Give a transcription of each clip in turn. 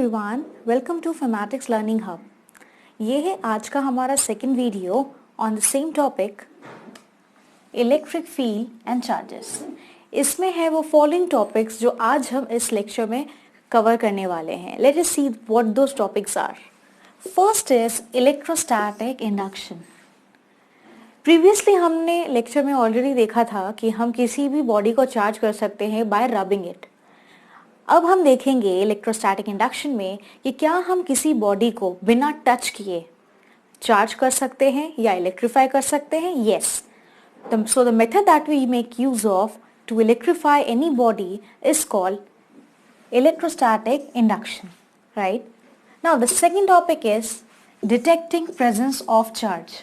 Everyone, welcome to Famatics learning hub. ये है आज का हमारा second video on the same topic electric field and charges. इसमें है वो फॉलोइंग टॉपिक्स जो आज हम इस लेक्चर में कवर करने वाले हैं। Let us see what those topics are. First is electrostatic induction. Previously हमने लेक्चर में ऑलरेडी देखा था कि हम किसी भी बॉडी को चार्ज कर सकते हैं बाय रबिंग इट। अब हम देखेंगे इलेक्ट्रोस्टैटिक इंडक्शन में कि क्या हम किसी बॉडी को बिना टच किए चार्ज कर सकते हैं या इलेक्ट्रीफाई कर सकते हैं। Yes, so the method that we make use of to electrify any body is called electrostatic induction, right? Now the second topic is detecting presence of charge.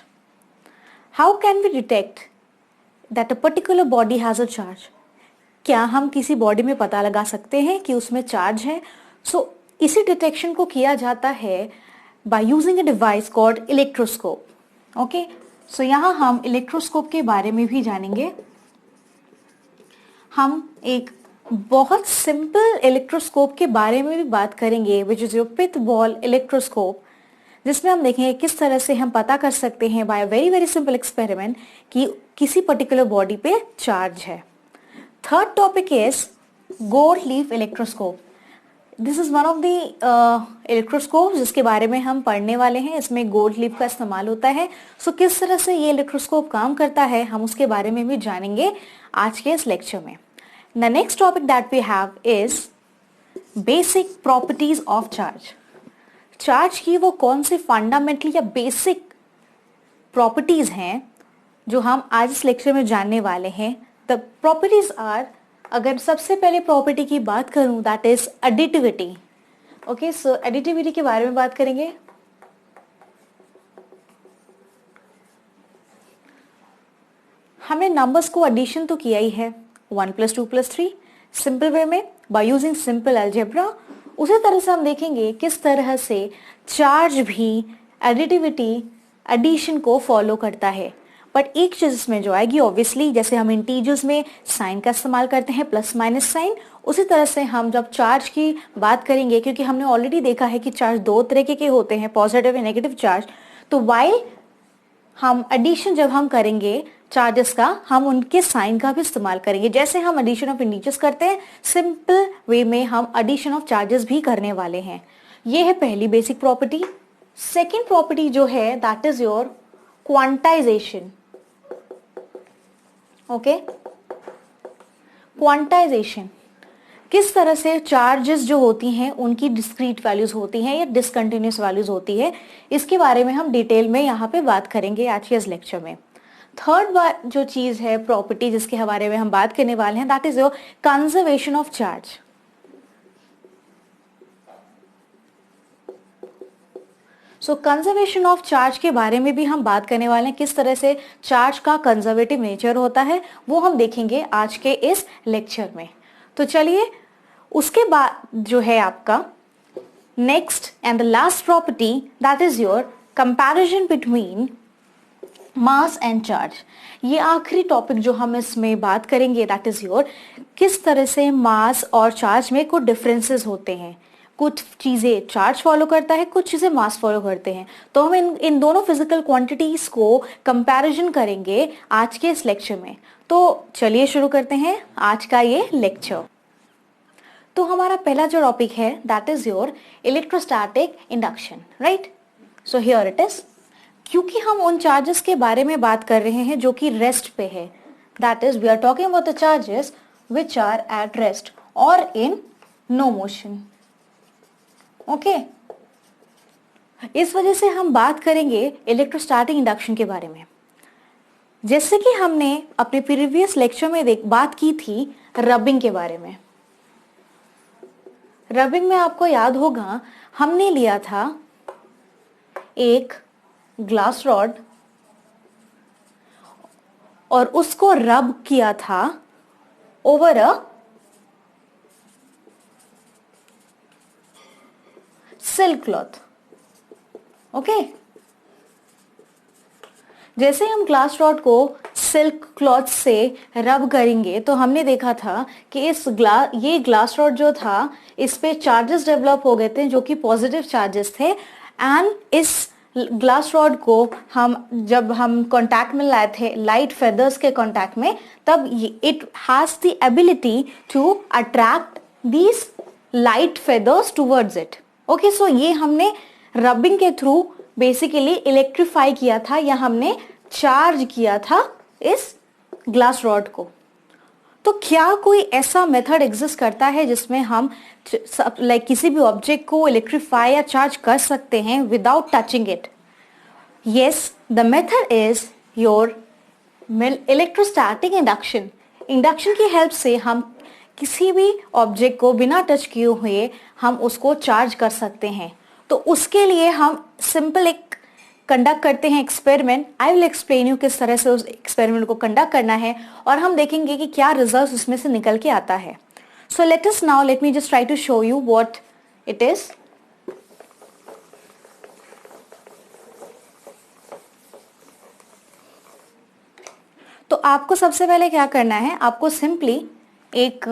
How can we detect that a particular body has a charge? क्या हम किसी body में पता लगा सकते हैं कि उसमें चार्ज है? इसी डिटेक्शन को किया जाता है by using a device called electroscope. Okay, so यहाँ हम इलेक्ट्रोस्कोप के बारे में भी जानेंगे। हम एक बहुत सिंपल इलेक्ट्रोस्कोप के बारे में भी बात करेंगे which is your pith ball electroscope, जिसमें हम देखेंगे किस तरह से हम पता कर सकते हैं by very very simple experiment कि किसी पर्टिकुलर बॉडी पे चार्ज है। Third topic is gold leaf electroscope. This is one of the electroscopes जिसके बारे में हम पढ़ने वाले हैं। इसमें गोल्ड लीफ का इस्तेमाल होता है। किस तरह से ये इलेक्ट्रोस्कोप काम करता है हम उसके बारे में भी जानेंगे आज के इस लेक्चर में। The next topic that we have is basic properties of charge. Charge की वो कौन सी फंडामेंटल या बेसिक प्रॉपर्टीज हैं जो हम आज इस लेक्चर में जानने वाले हैं। The properties are, अगर सबसे पहले प्रॉपर्टी की बात करूं that is additivity. Okay, so additivity के बारे में बात करेंगे। हमने नंबर्स को एडिशन तो किया ही है 1 + 2 + 3 सिंपल वे में बाय यूजिंग सिंपल अलजेब्रा। उसी तरह से हम देखेंगे किस तरह से चार्ज भी एडिटिविटी एडिशन को फॉलो करता है। बट एक चीज इसमें जो आएगी ऑब्वियसली, जैसे हम इंटीजर्स में साइन का इस्तेमाल करते हैं प्लस माइनस साइन, उसी तरह से हम जब चार्ज की बात करेंगे, क्योंकि हमने ऑलरेडी देखा है कि चार्ज दो तरीके के होते हैं, पॉजिटिव एंड नेगेटिव चार्ज। तो वाइल हम एडिशन जब हम करेंगे चार्जेस का, हम उनके साइन का भी इस्तेमाल करेंगे। जैसे हम एडिशन ऑफ इंटीजर्स करते हैं, सिंपल वे में हम एडिशन ऑफ चार्जेस भी करने वाले हैं। ये है पहली बेसिक प्रॉपर्टी। सेकेंड प्रॉपर्टी जो है that is your quantization. Okay, quantization किस तरह से चार्जेस जो होती हैं उनकी डिस्क्रीट वैल्यूज होती हैं या डिसकंटिन्यूअस वैल्यूज होती है, इसके बारे में हम डिटेल में यहाँ पे बात करेंगे आज के इस लेक्चर में। थर्ड जो चीज है प्रॉपर्टी जिसके बारे में हम बात करने वाले हैं that is your conservation of charge. Conservation of charge के बारे में भी हम बात करने वाले हैं, किस तरह से चार्ज का कंजर्वेटिव नेचर होता है वो हम देखेंगे आज के इस लेक्चर में। तो चलिए, उसके बाद जो है आपका next and the last property that is your comparison between mass and charge. ये आखिरी टॉपिक जो हम इसमें बात करेंगे दैट इज योर किस तरह से मास और चार्ज में कुछ डिफरेंसेस होते हैं। कुछ चीजें चार्ज फॉलो करता है, कुछ चीजें मास फॉलो करते हैं। तो हम इन दोनों फिजिकल क्वांटिटीज को कंपैरिजन करेंगे आज के इस लेक्चर में। तो चलिए शुरू करते हैं आज का ये लेक्चर। तो हमारा पहला जो टॉपिक है that is your electrostatic induction, right? So here it is. क्योंकि हम उन चार्जेस के बारे में बात कर रहे हैं जो कि रेस्ट पे है, that is we are talking about the charges which are at rest और इन नो मोशन। ओके, इस वजह से हम बात करेंगे इलेक्ट्रोस्टैटिक इंडक्शन के बारे में। जैसे कि हमने अपने प्रीवियस लेक्चर में बात की थी रबिंग के बारे में। रबिंग में आपको याद होगा हमने लिया था एक ग्लास रॉड और उसको रब किया था over a silk cloth. Okay, जैसे हम ग्लास रॉड को सिल्क क्लॉथ से रब करेंगे तो हमने देखा था कि ये ग्लास रॉड जो था इस पे चार्जेस डेवलप हो गए थे जो कि पॉजिटिव चार्जेस थे, एंड इस ग्लास रॉड को जब हम कांटेक्ट में लाए थे लाइट फेदर्स के कांटेक्ट में, तब it has the ability to attract these light feathers towards it. Okay, so ये हमने रबिंग के थ्रू बेसिकली इलेक्ट्रीफाई किया था या हमने चार्ज किया था इस ग्लास रॉड को। तो क्या कोई ऐसा मेथड एग्जिस्ट करता है जिसमें हम किसी भी ऑब्जेक्ट को इलेक्ट्रीफाई या चार्ज कर सकते हैं without touching it? Yes, the method is your electrostatic induction. Induction की हेल्प से हम किसी भी ऑब्जेक्ट को बिना टच किए हुए हम उसको चार्ज कर सकते हैं। तो उसके लिए हम सिंपल एक कंडक्ट करते हैं experiment. I will explain you किस तरह से उस एक्सपेरिमेंट को कंडक्ट करना है और हम देखेंगे कि क्या रिजल्ट उसमें से निकल के आता है। So let me just try to show you what it is. तो आपको सबसे पहले क्या करना है, आपको सिंपली एक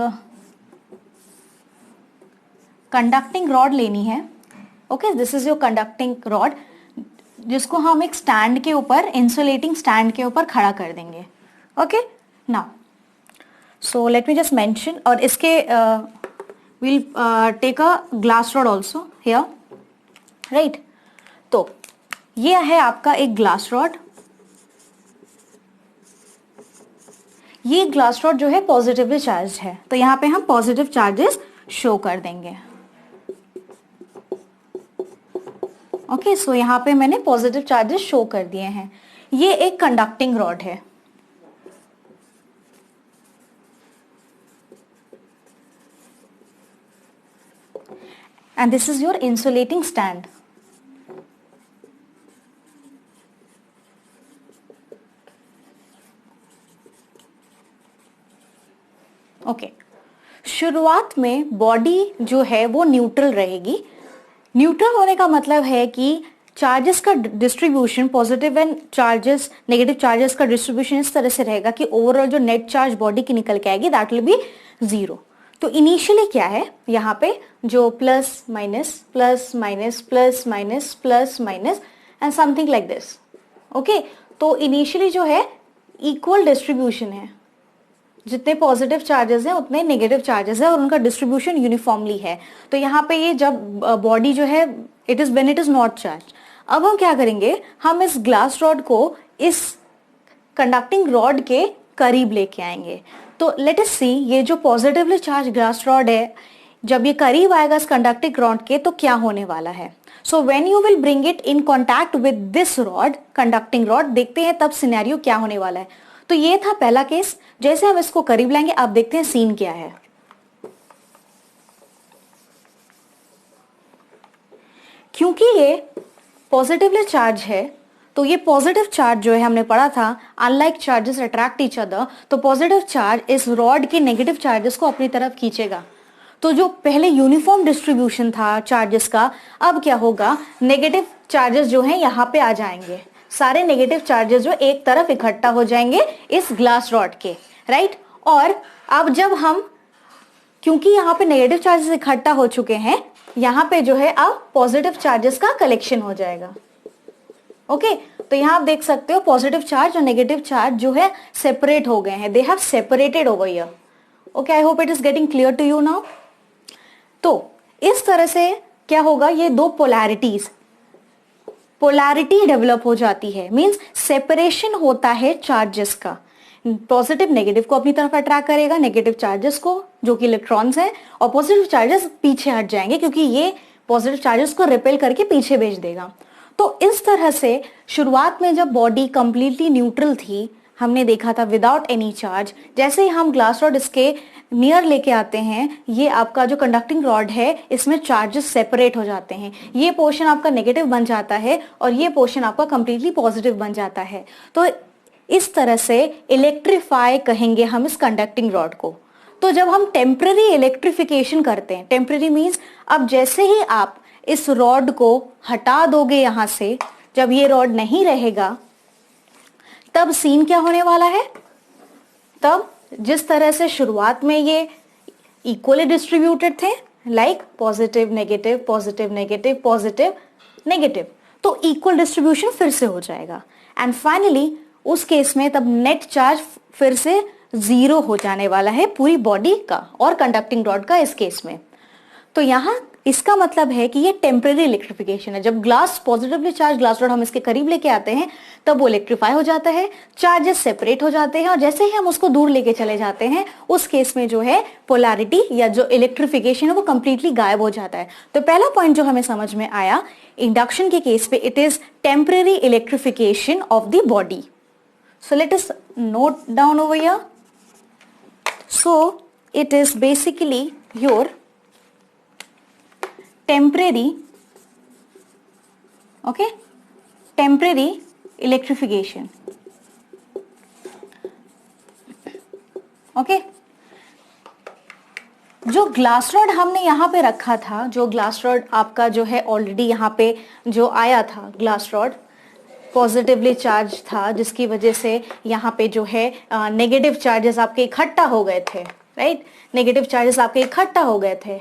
कंडक्टिंग रॉड लेनी है। Okay, this is your conducting rod, जिसको हम एक स्टैंड के ऊपर, इंसुलेटिंग स्टैंड के ऊपर खड़ा कर देंगे। Okay, now so let me just mention, और इसके will take a glass rod also here, right. तो ये है आपका एक ग्लास रॉड। ये ग्लास रॉड जो है पॉजिटिवली चार्ज है, तो यहाँ पे हम पॉजिटिव चार्जेस शो कर देंगे। ओके, सो यहाँ पे मैंने पॉजिटिव चार्जेस शो कर दिए हैं। ये एक कंडक्टिंग रॉड है। And this is your insulating stand. Okay, शुरुआत में बॉडी जो है वो न्यूट्रल रहेगी। न्यूट्रल होने का मतलब है कि चार्जेस का distribution, positive and charges, negative charges का डिस्ट्रीब्यूशन इस तरह से रहेगा कि ओवरऑल जो नेट चार्ज बॉडी की निकल के आएगी दैट विल बी 0। तो इनिशियली क्या है, यहाँ पे जो plus minus plus minus plus minus plus minus and something like this. Okay, तो इनिशियली जो है इक्वल डिस्ट्रीब्यूशन है, जितने पॉजिटिव चार्जेस हैं उतने नेगेटिव चार्जेस है और उनका डिस्ट्रीब्यूशन यूनिफॉर्मली है। तो यहाँ पे ये जब बॉडी जो है it is when it is not charge. अब हम क्या करेंगे, हम इस ग्लास रॉड को इस कंडक्टिंग रॉड के करीब लेके आएंगे। तो लेट अस सी, ये जो पॉजिटिवली चार्ज ग्लास रॉड है जब ये करीब आएगा इस कंडक्टिंग रॉड के तो क्या होने वाला है। So when you will bring it in contact with this rod, conducting rod, देखते हैं तब सिनेरियो क्या होने वाला है। तो ये था पहला केस। जैसे हम इसको करीब लाएंगे अब देखते हैं सीन क्या है। क्योंकि ये पॉजिटिवली चार्ज है तो ये पॉजिटिव चार्ज जो है हमने पढ़ा था unlike charges attract each other, तो पॉजिटिव चार्ज इस रॉड के नेगेटिव चार्जेस को अपनी तरफ खींचेगा। तो जो पहले यूनिफॉर्म डिस्ट्रीब्यूशन था चार्जेस का, अब क्या होगा, नेगेटिव चार्जेस जो हैं यहाँ पे आ जाएंगे। सारे नेगेटिव चार्जेस जो एक तरफ इकट्ठा हो जाएंगे इस ग्लास रॉड के, राइट। और अब जब हम, क्योंकि यहाँ पे नेगेटिव चार्जेस इकट्ठा हो चुके हैं, यहाँ पे जो है अब पॉजिटिव चार्जेस का कलेक्शन हो जाएगा। ओके, तो यहाँ आप देख सकते हो पॉजिटिव चार्ज और नेगेटिव चार्ज जो है सेपरेट हो गए हैं, they have separated over here. Okay, I hope it is getting clear to you now. तो इस तरह से क्या होगा, ये दो पोलैरिटी डेवलप हो जाती है, मींस सेपरेशन होता है चार्जेस का। पॉजिटिव नेगेटिव को अपनी तरफ अट्रैक्ट करेगा, नेगेटिव चार्जेस को जो कि इलेक्ट्रॉन्स हैं, और पॉजिटिव चार्जेस पीछे हट जाएंगे क्योंकि ये पॉजिटिव चार्जेस को रिपेल करके पीछे भेज देगा। तो इस तरह से शुरुआत में जब बॉडी कंप्लीटली न्यूट्रल थी, हमने देखा था विदाउट एनी चार्ज, जैसे ही हम ग्लास रॉड इसके नियर लेके आते हैं, ये आपका जो कंडक्टिंग रॉड है इसमें चार्जेस सेपरेट हो जाते हैं। ये पोर्शन आपका नेगेटिव बन जाता है और ये पोर्शन आपका कंप्लीटली पॉजिटिव बन जाता है। तो इस तरह से इलेक्ट्रीफाई कहेंगे हम इस कंडक्टिंग रॉड को। तो जब हम टेम्पररी इलेक्ट्रिफिकेशन करते हैं, टेम्पररी मीन्स अब जैसे ही आप इस रॉड को हटा दोगे यहां से, जब ये रॉड नहीं रहेगा तब सीन क्या होने वाला है, तब जिस तरह से शुरुआत में ये इक्वली डिस्ट्रीब्यूटेड थे, like positive negative positive negative positive negative, तो इक्वल डिस्ट्रीब्यूशन फिर से हो जाएगा एंड फाइनली उस केस में तब नेट चार्ज फिर से 0 हो जाने वाला है पूरी बॉडी का और कंडक्टिंग रॉड का इस केस में। तो यहां इसका मतलब है कि ये टेम्परेरी इलेक्ट्रिफिकेशन है। जब glass positively charge glass rod हम इसके करीब लेके आते हैं तब वो इलेक्ट्रीफाई हो जाता है, चार्जेस सेपरेट हो जाते हैं और जैसे ही हम उसको दूर लेके चले जाते हैं उस केस में जो है पोलैरिटी या जो इलेक्ट्रिफिकेशन है वो कंप्लीटली गायब हो जाता है। तो पहला पॉइंट जो हमें समझ में आया, इंडक्शन के केस पे it is temporary electrification of the body. So let us note down over here. So it is basically your temporary, okay, temporary electrification, okay। जो ग्लास रॉड हमने यहां पे रखा था, जो ग्लास रॉड आपका जो है ऑलरेडी यहां पे जो आया था, ग्लास रॉड पॉजिटिवली चार्ज था जिसकी वजह से यहाँ पे जो है नेगेटिव चार्जेस आपके इकट्ठा हो गए थे, राइट, नेगेटिव चार्जेस आपके इकट्ठा हो गए थे।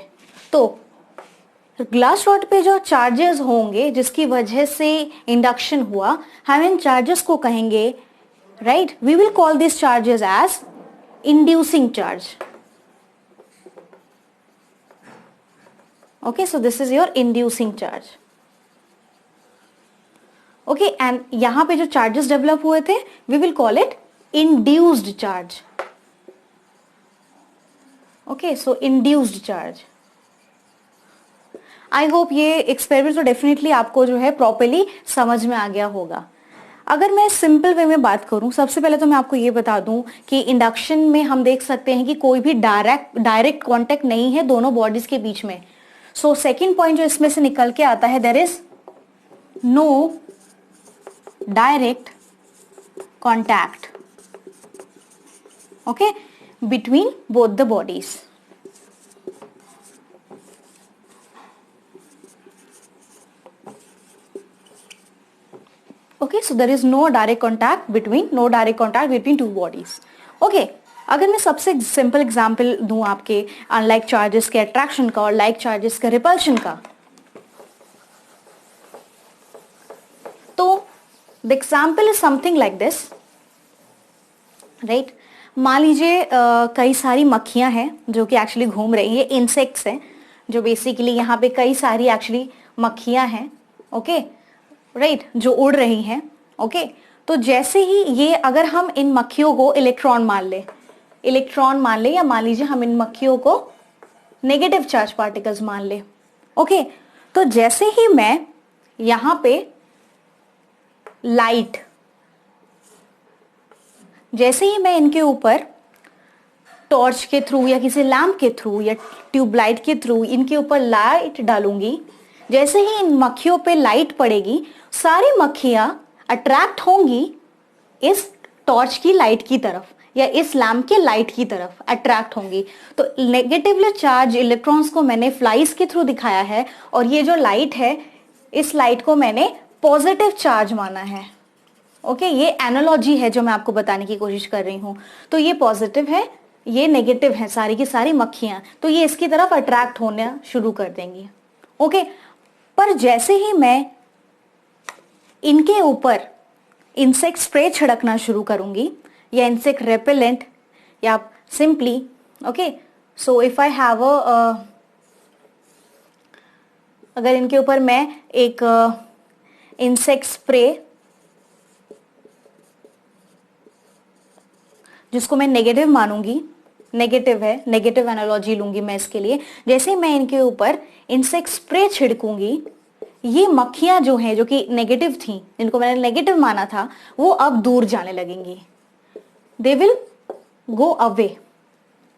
तो ग्लास रॉड पे जो चार्जेस होंगे जिसकी वजह से इंडक्शन हुआ, हम इन चार्जेस को कहेंगे, right, we will call this charges as inducing charge. Okay, so this is your inducing charge. Okay, and यहां पे जो चार्जेस डेवलप हुए थे we will call it induced charge. Okay, so induced charge. I hope ये experiment तो definitely आपको जो है प्रॉपर्ली समझ में आ गया होगा। अगर मैं सिंपल वे में बात करूं, सबसे पहले तो मैं आपको ये बता दूं कि इंडक्शन में हम देख सकते हैं कि कोई भी डायरेक्ट कांटेक्ट नहीं है दोनों बॉडीज के बीच में। सो सेकंड पॉइंट जो इसमें से निकल के आता है, there is no direct contact, okay, between both the bodies. Okay, so there is no direct contact between two bodies. Okay, अगर मैं सबसे सिंपल एग्जांपल दूं आपके अनलाइक चार्जेस के अट्रैक्शन का और लाइक चार्जेस के रिपल्शन का, तो the example is something like this, right. मान लीजिए कई सारी मक्खियां हैं जो कि एक्चुअली घूम रही है, इंसेक्ट्स हैं जो बेसिकली यहाँ पे कई सारी एक्चुअली मक्खियां हैं, ओके, राइट, जो उड़ रही हैं, ओके। तो जैसे ही ये, अगर हम इन मक्खियों को इलेक्ट्रॉन मान ले या मान लीजिए हम इन मक्खियों को नेगेटिव चार्ज पार्टिकल्स मान ले, ओके, तो जैसे ही मैं यहां पे लाइट, जैसे ही मैं इनके ऊपर टॉर्च के थ्रू या किसी लैंप के थ्रू या ट्यूबलाइट के थ्रू इनके ऊपर लाइट डालूंगी, जैसे ही इन मक्खियों पे लाइट पड़ेगी सारी मक्खियां अट्रैक्ट होंगी इस टॉर्च की लाइट की तरफ या इस लैंप के लाइट की तरफ अट्रैक्ट होंगी। तो नेगेटिवली चार्ज इलेक्ट्रॉन्स को मैंने फ्लाइज के थ्रू दिखाया है और ये जो लाइट है इस लाइट को मैंने पॉजिटिव चार्ज माना है, ओके। ये एनालॉजी है जो मैं आपको बताने की कोशिश कर रही हूं। तो ये पॉजिटिव है, ये नेगेटिव है, सारी की सारी मक्खियां, तो ये इसकी तरफ अट्रैक्ट होना शुरू कर देंगी, ओके। पर जैसे ही मैं इनके ऊपर इंसेक्ट स्प्रे छिड़कना शुरू करूंगी या इंसेक्ट रेपेलेंट या simply, okay, so if I have अगर इनके ऊपर मैं एक इंसेक्ट स्प्रे जिसको मैं नेगेटिव मानूंगी, नेगेटिव है, नेगेटिव एनालॉजी लूंगी मैं इसके लिए, जैसे मैं इनके ऊपर इंसेक्ट स्प्रे छिड़कूंगी, ये मक्खियां जो हैं जो कि नेगेटिव थी, जिनको मैंने नेगेटिव माना था, वो अब दूर जाने लगेंगी, they will go away,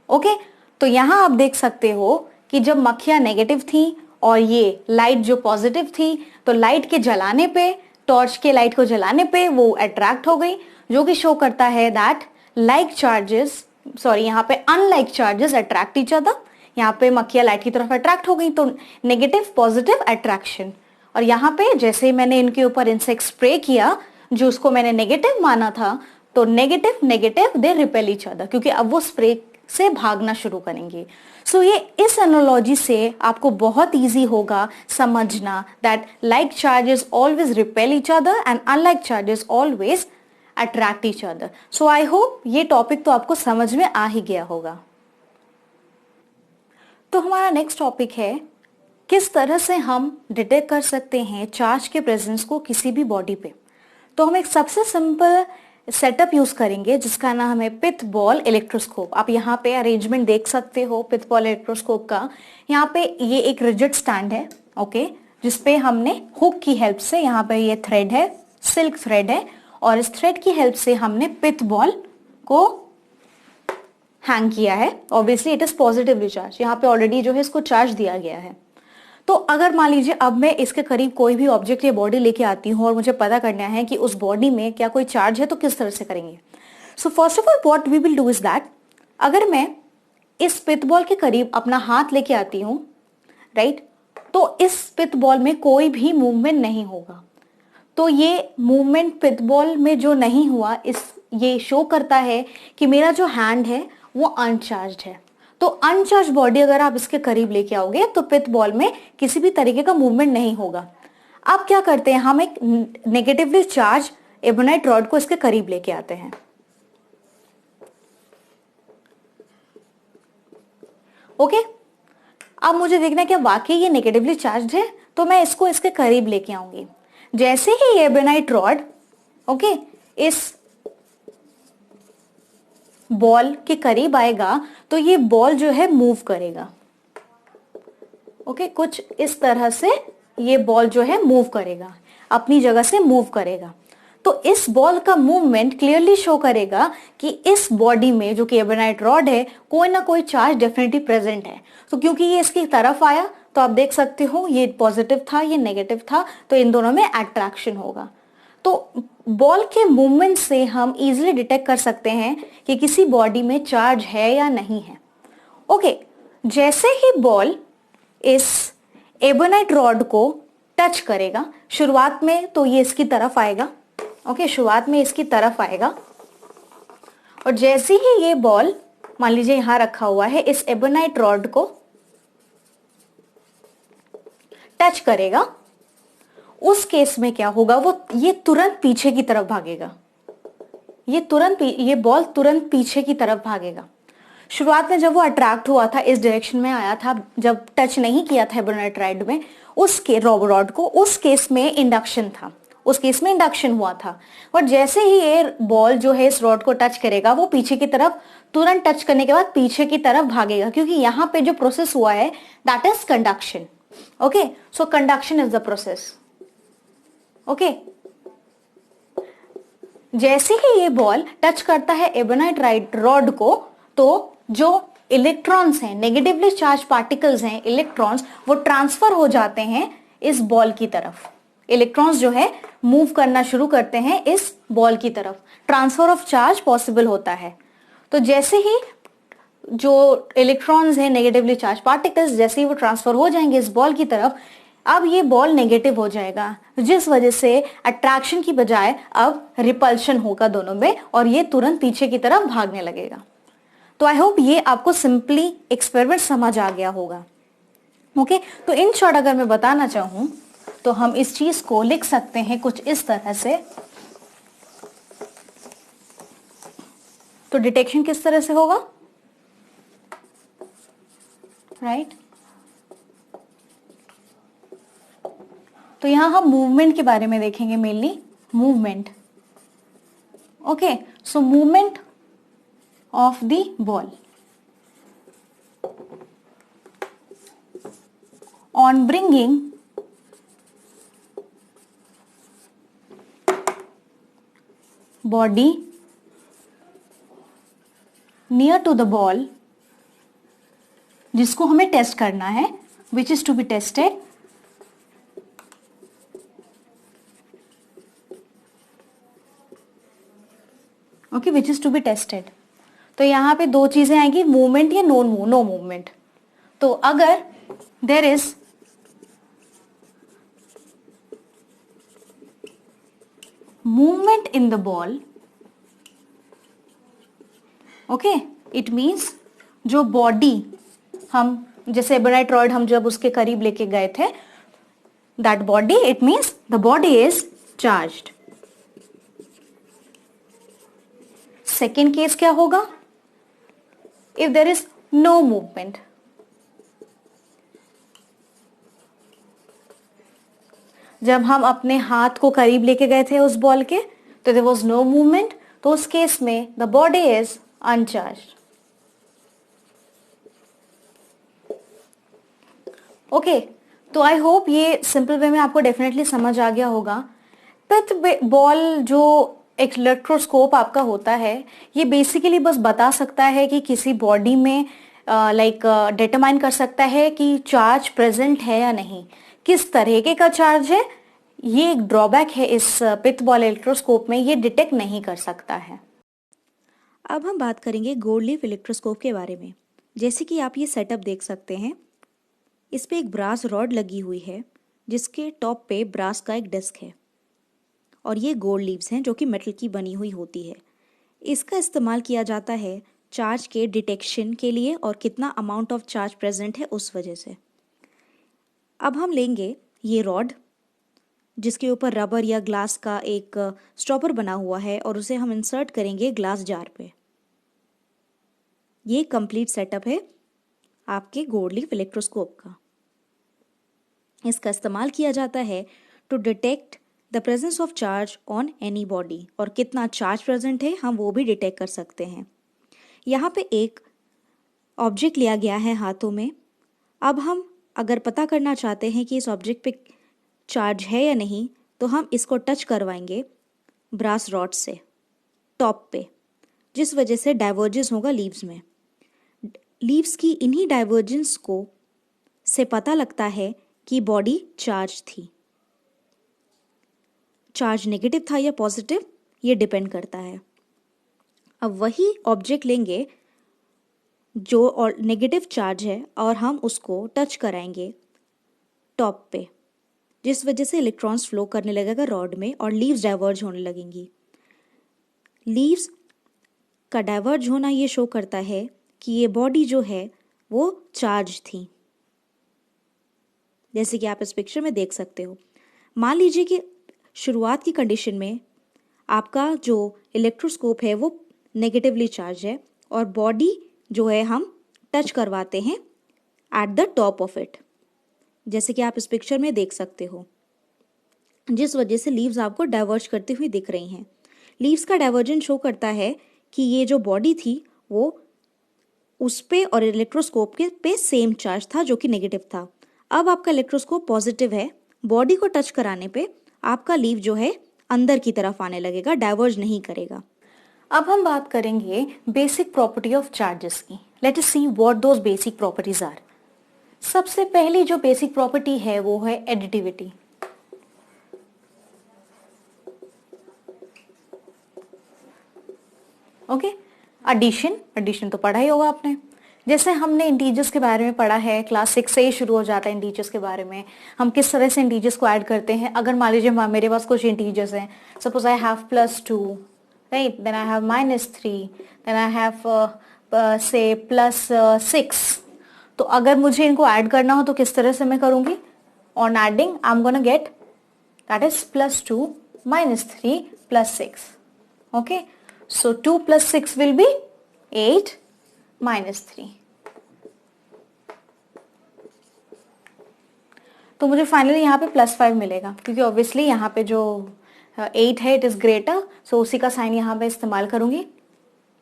okay. तो यहां आप देख सकते हो कि जब मक्खियां नेगेटिव थी और ये लाइट जो पॉजिटिव थी, तो लाइट के जलाने पे, टॉर्च के लाइट को जलाने पे वो अट्रैक्ट हो गई, जो कि शो करता है दैट लाइक चार्जेस, सॉरी यहाँ पे unlike charges attract each other. यहाँ पे मक्खियां लाइट की तरफ अट्रैक्ट हो गई, तो नेगेटिव पॉजिटिव अट्रैक्शन। और यहाँ पे जैसे मैंने इनके ऊपर इंसेक्ट स्प्रे किया, जो उसको मैंने नेगेटिव माना था, तो negative negative they repel each other, क्योंकि अब वो स्प्रे से भागना शुरू करेंगे। सो ये इस एनालॉजी से आपको बहुत इजी होगा समझना that like charges always repel each other and unlike charges always attract each other. So I hope ये टॉपिक तो आपको समझ में आ ही गया होगा। तो हमारा नेक्स्ट टॉपिक है किस तरह से हम डिटेक्ट कर सकते हैं चार्ज के प्रेजेंस को किसी भी बॉडी पे। तो हम एक सबसे सिंपल सेटअप यूज करेंगे जिसका नाम है पिथ बॉल इलेक्ट्रोस्कोप। आप यहाँ पे अरेंजमेंट देख सकते हो पिथ बॉल इलेक्ट्रोस्कोप का। यहाँ पे ये एक रिजिड स्टैंड है, ओके, जिसपे हमने हुक की हेल्प से, यहाँ पे ये थ्रेड है, सिल्क थ्रेड है, और इस थ्रेड की हेल्प से हमने पिथ बॉल को हैंग किया है। Obviously it is positively charge, यहाँ पे ऑलरेडी जो है इसको चार्ज दिया गया है। तो अगर मान लीजिए अब मैं इसके करीब कोई भी ऑब्जेक्ट या बॉडी लेके आती हूँ और मुझे पता करना है कि उस बॉडी में क्या कोई चार्ज है, तो किस तरह से करेंगे। So first of all what we will do is that, अगर मैं इस पिथ बॉल के करीब अपना हाथ लेके आती हूँ, राइट, तो इस पिथ बॉल में कोई भी मूवमेंट नहीं होगा। तो ये मूवमेंट पिथ बॉल में जो नहीं हुआ, ये शो करता है कि मेरा जो हैंड है वो अनचार्ज्ड है। तो अनचार्ज बॉडी अगर आप इसके करीब लेके आओगे तो पिथ बॉल में किसी भी तरीके का मूवमेंट नहीं होगा। अब क्या करते हैं, हम एक नेगेटिवली चार्ज एबोनाइट रॉड को इसके करीब लेके आते हैं। ओके, अब मुझे देखना है कि वाकई ये नेगेटिवली चार्ज है, तो मैं इसको इसके करीब लेके आऊंगी। जैसे ही ये एबोनाइट रॉड, ओके, इस बॉल के करीब आएगा तो ये बॉल जो है मूव करेगा। ओके, कुछ इस तरह से ये बॉल जो है मूव करेगा, अपनी जगह से मूव करेगा। तो इस बॉल का मूवमेंट क्लियरली शो करेगा कि इस बॉडी में जो कि एबोनाइट रॉड है, कोई ना कोई चार्ज डेफिनेटली प्रेजेंट है। तो क्योंकि ये इसकी तरफ आया, तो आप देख सकते हो ये पॉजिटिव था, ये नेगेटिव था, तो इन दोनों में अट्रैक्शन होगा। तो बॉल के मूवमेंट से हम इजीली डिटेक्ट कर सकते हैं कि किसी बॉडी में चार्ज है या नहीं है। ओके, जैसे ही बॉल इस एबोनाइट रॉड को टच करेगा, शुरुआत में तो ये इसकी तरफ आएगा, ओके, शुरुआत में इसकी तरफ आएगा, और जैसे ही ये बॉल मान लीजिए यहां रखा हुआ है, इस एबोनाइट रॉड को टच करेगा, उस केस में क्या होगा, वो ये तुरंत पीछे की तरफ भागेगा। ये बॉल तुरंत पीछे की तरफ भागेगा। शुरुआत में जब वो अट्रैक्ट हुआ था, इस डायरेक्शन में आया था, जब टच नहीं किया था एबोनाइट रॉड में, उसके रॉड को, उस केस में इंडक्शन था, उस केस में इंडक्शन हुआ था। और जैसे ही ये बॉल जो है इस रॉड को टच करेगा, वो पीछे की तरफ, तुरंत टच करने के बाद पीछे की तरफ भागेगा, क्योंकि यहाँ पे जो प्रोसेस हुआ है that is conduction. Okay, so conduction is the process. Okay, जैसे ही ये बॉल टच करता है एबोनाइट रॉड को, तो जो इलेक्ट्रॉन्स हैं, नेगेटिवली चार्ज पार्टिकल्स हैं, इलेक्ट्रॉन्स, वो ट्रांसफर हो जाते हैं इस बॉल की तरफ। इलेक्ट्रॉन्स जो है मूव करना शुरू करते हैं इस बॉल की तरफ, ट्रांसफर ऑफ चार्ज पॉसिबल होता है। तो जैसे ही जो इलेक्ट्रॉन्स हैं, नेगेटिवली चार्ज पार्टिकल्स, जैसे ही वो ट्रांसफर हो जाएंगे इस बॉल की तरफ, अब ये बॉल नेगेटिव हो जाएगा, जिस वजह से अट्रैक्शन की बजाय अब रिपल्शन होगा दोनों में, और ये तुरंत पीछे की तरफ भागने लगेगा। तो आई होप ये आपको सिंपली एक्सपेरिमेंट समझ आ गया होगा। ओके, तो इन शॉर्ट अगर मैं बताना चाहूं तो हम इस चीज को लिख सकते हैं कुछ इस तरह से। तो डिटेक्शन किस तरह से होगा, राइट? तो यहां हम मूवमेंट के बारे में देखेंगे, mainly movement. Okay, so movement of the ball on bringing body near to the ball, जिसको हमें टेस्ट करना है, which is to be tested, okay, which is to be tested। तो यहां पे दो चीजें आएंगी, मूवमेंट या नो मूवमेंट। तो अगर there is movement in the ball, okay, it means जो बॉडी हम जैसे एबोनाइट हम जब उसके करीब लेके गए थे, that body, it means the body is charged. Second case क्या होगा? If there is no movement, जब हम अपने हाथ को करीब लेके गए थे उस बॉल के, तो देयर वाज नो मूवमेंट, तो उस केस में the body is uncharged. Okay, तो आई होप ये सिंपल वे में आपको डेफिनेटली समझ आ गया होगा। पिथ बॉल जो एक इलेक्ट्रोस्कोप आपका होता है, ये बेसिकली बस बता सकता है कि किसी बॉडी में डिटरमाइन कर सकता है कि चार्ज प्रेजेंट है या नहीं, किस तरीके का चार्ज है। ये एक ड्रॉबैक है इस पिथ बॉल इलेक्ट्रोस्कोप में, ये डिटेक्ट नहीं कर सकता है। अब हम बात करेंगे गोल्ड लीफ इलेक्ट्रोस्कोप के बारे में। जैसे कि आप ये सेटअप देख सकते हैं, इस पे एक ब्रास रॉड लगी हुई है जिसके टॉप पे ब्रास का एक डिस्क है, और ये गोल्ड लीव्स हैं जो कि मेटल की बनी हुई होती है। इसका इस्तेमाल किया जाता है चार्ज के डिटेक्शन के लिए और कितना अमाउंट ऑफ चार्ज प्रेजेंट है उस वजह से। अब हम लेंगे ये रॉड जिसके ऊपर रबर या ग्लास का एक स्टॉपर बना हुआ है और उसे हम इंसर्ट करेंगे ग्लास जार पे। ये कंप्लीट सेटअप है आपके गोल्ड लीफ इलेक्ट्रोस्कोप का। इसका इस्तेमाल किया जाता है to detect the presence of charge on any body, और कितना चार्ज प्रेजेंट है हम वो भी डिटेक्ट कर सकते हैं। यहाँ पे एक ऑब्जेक्ट लिया गया है हाथों में। अब हम अगर पता करना चाहते हैं कि इस ऑब्जेक्ट पे चार्ज है या नहीं, तो हम इसको टच करवाएंगे ब्रास रॉड से टॉप पे, जिस वजह से डाइवर्जेंस होगा लीव्स में। लीव्स की इन्हीं डाइवर्जेंस को से पता लगता है कि बॉडी चार्ज थी। चार्ज नेगेटिव था या पॉजिटिव, ये डिपेंड करता है। अब वही ऑब्जेक्ट लेंगे जो नेगेटिव चार्ज है और हम उसको टच कराएंगे टॉप पे, जिस वजह से इलेक्ट्रॉन्स फ्लो करने लगेगा रॉड में और लीव्स डाइवर्ज होने लगेंगी। लीव्स का डाइवर्ज होना ये शो करता है कि ये बॉडी जो है वो चार्ज थी, जैसे कि आप इस पिक्चर में देख सकते हो। मान लीजिए कि शुरुआत की कंडीशन में आपका जो इलेक्ट्रोस्कोप है वो नेगेटिवली चार्ज है और बॉडी जो है हम टच करवाते हैं at the top of it, जैसे कि आप इस पिक्चर में देख सकते हो, जिस वजह से लीव्स आपको डाइवर्ज करती हुई दिख रही हैं। लीव्स का डाइवर्जेंस शो करता है कि ये जो बॉडी थी वो उस पे और इलेक्ट्रोस्कोप के पे सेम चार्ज था जो कि नेगेटिव था। अब आपका इलेक्ट्रोस्कोप पॉजिटिव है, बॉडी को टच कराने पे आपका लीव जो है अंदर की तरफ आने लगेगा, डाइवर्ज नहीं करेगा। अब हम बात करेंगे बेसिक प्रॉपर्टी ऑफ चार्जेस की। Let us see what those basic properties are. सबसे पहली जो बेसिक प्रॉपर्टी है वो है एडिटिविटी। ओके, एडिशन तो पढ़ा ही होगा आपने। जैसे हमने इंटीजर्स के बारे में पढ़ा है, क्लास 6 से ही शुरू हो जाता है इंटीजर्स के बारे में। हम किस तरह से इंटीजर्स को ऐड करते हैं। अगर मान लीजिए मेरे पास कुछ इंटीजर्स हैं, suppose I have +2, right, then I have -3, then I have say +6। तो अगर मुझे इनको ऐड करना हो तो किस तरह से मैं करूंगी? On adding I am gonna get that is +2 -3 +6। Okay, so 2 + 6 will be 8 -3। तो मुझे फाइनली यहाँ पे +5 मिलेगा, क्योंकि ऑब्वियसली यहाँ पे जो 8 है इट इज ग्रेटर, सो उसी का साइन यहाँ पे इस्तेमाल करूंगी।